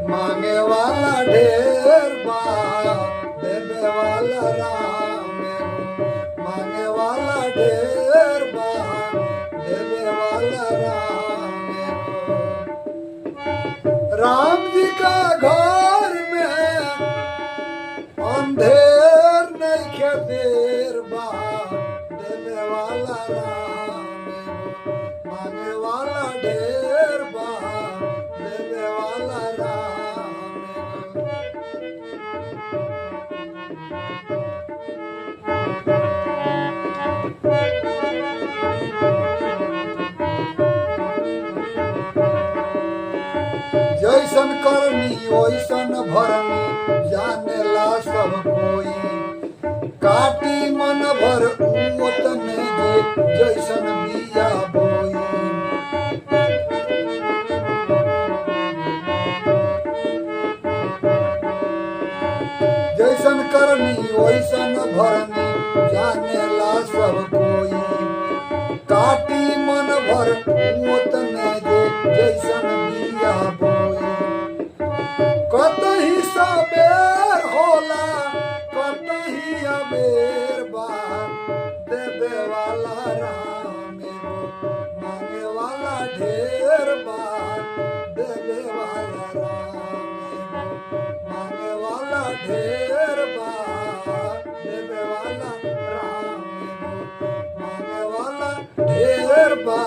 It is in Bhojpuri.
मांगे वाला ढेर बा देवे वाला राम एगो। मांगे वाला ढेर बा देवे वाला राम एगो। राम जी का घर में अंधेर नहीं देर बा देवे वाला राम एगो। मांगे वाला ढेर बा देवे वाला राम एगो। जैसन करनी वैसन भरनी जानेला सब कोई। काटी मन भर उतने जे जैसन बिया बोई। जैसन करनी वैसन भरनी जानेला सब कोई। काटी मन भर उतने जे जैसन बिया बोई। कतही सबेर होला कतही अबेर बा देवे वाला राम एगो। मांगे वाला ढेर बा देवे वाला राम एगो। मांगे वाला ढेर बा देवे वाला राम एगो। मांगे वाला ढेर बा